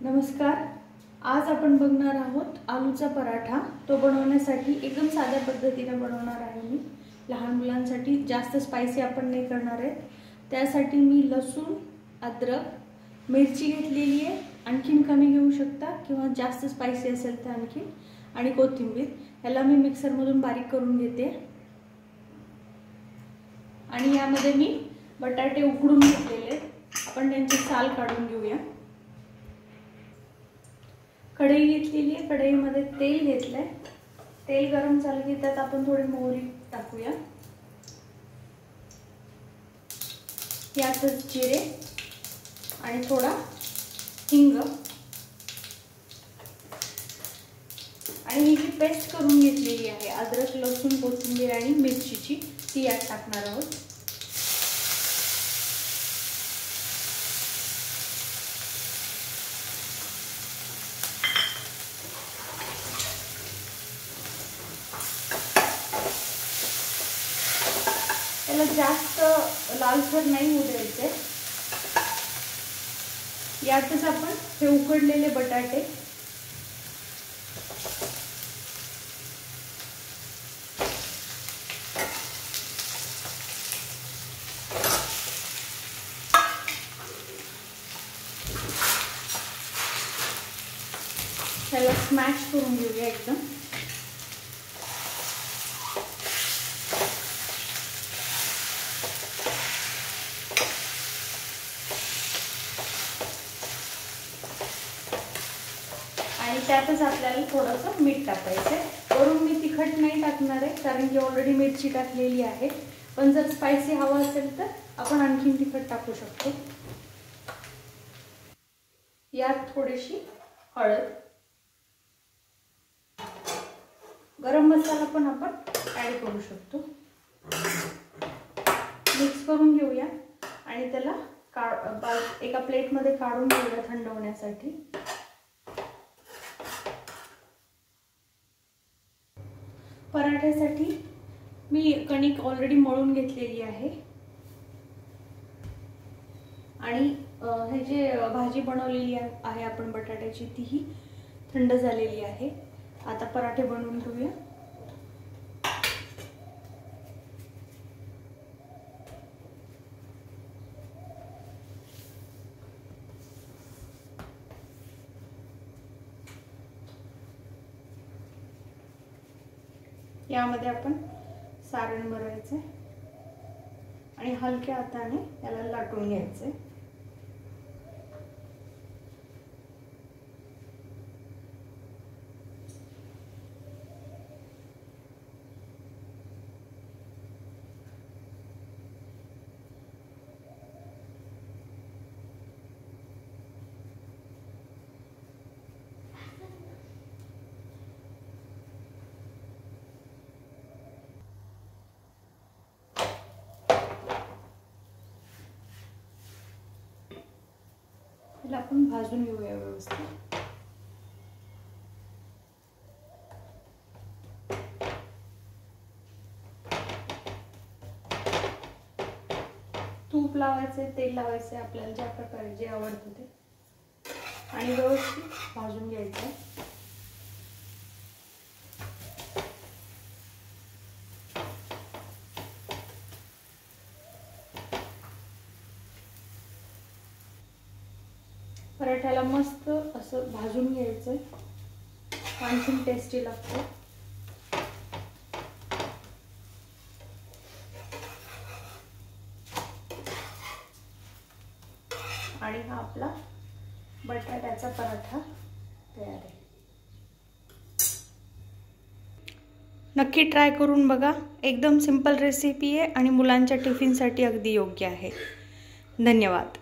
नमस्कार। आज आपण बघणार आहोत आलूचा पराठा। तो बनवण्यासाठी एकदम साध्या पद्धतीने बनवणार आहे मी। लहान मुलांसाठी जास्त स्पाइसी आपण नाही करणार आहे। त्यासाठी मी लसूण, अद्रक, मिरची घेतलेली आहे। आणखीन कमी घेऊ शकता किंवा जास्त स्पाइसी असेल तर आणखीन, आणि कोथिंबीर। याला मी मिक्सर मधून बारीक करून घेते। आणि यामध्ये मी बटाटे उकडून घेतलेले, आपण त्यांची साल काढून घेऊया। कढई घेतलेली आहे, कढईमध्ये तेल घेतलंय। तेल गरम झालं की त्यात आपण थोडी मोहरी टाकूया। यातच जिरे आणि थोडा हिंग, आणि ही जी पेस्ट करून घेतलेली आहे अद्रक, लसूण, कोथिंबीर आणि मिरचीची, ती यात टाकणार आहोत। त्याला जास्त लालसर नाही होऊ द्यायचे। यातच आपण हे उकडलेले बटाटे त्याला स्मॅश करून घेऊया एकदम। आणि त्यातच आपल्याला थोडंसं मीठ टाकायचं आहे। वरून मी तिखट नाही टाकणार आहे, कारण की ऑलरेडी मिरची टाकलेली आहे। पण जर स्पाइसी हवा असेल तर आपण आणखीन तिखट टाकू शकतो। यात थोडीशी हळद, गरम मसाला पण आपण ऍड करू शकतो। मिक्स करून घेऊया आणि त्याला एका प्लेटमध्ये काढून घेऊया थंड होण्यासाठी। पराठ्यासाठी मी कणिक ऑलरेडी मळून घेतलेली आहे, आणि हे जे भाजी बनवलेली आहे आपण बटाट्याची, तीही थंड झालेली आहे। आता पराठे बनवून घेऊया। यामध्ये आपण सारण भरायचं आणि हलक्या हाताने याला लाटून घ्यायचे। आपण भाजून घेऊया व्यवस्थित। तूप लावायचे, तेल लावायचे, आपल्याला ज्या प्रकारे जे आवडतं ते, आणि व्यवस्थित भाजून घ्यायचं। पराठ्याला मस्त असं भाजून घ्यायचं, आणखीन टेस्टी लागतो। आणि हा आपला बटाट्याचा पराठा तयार आहे। नक्की ट्राय करून बघा। एकदम सिंपल रेसिपी आहे आणि मुलांच्या टिफिनसाठी अगदी योग्य आहे। धन्यवाद।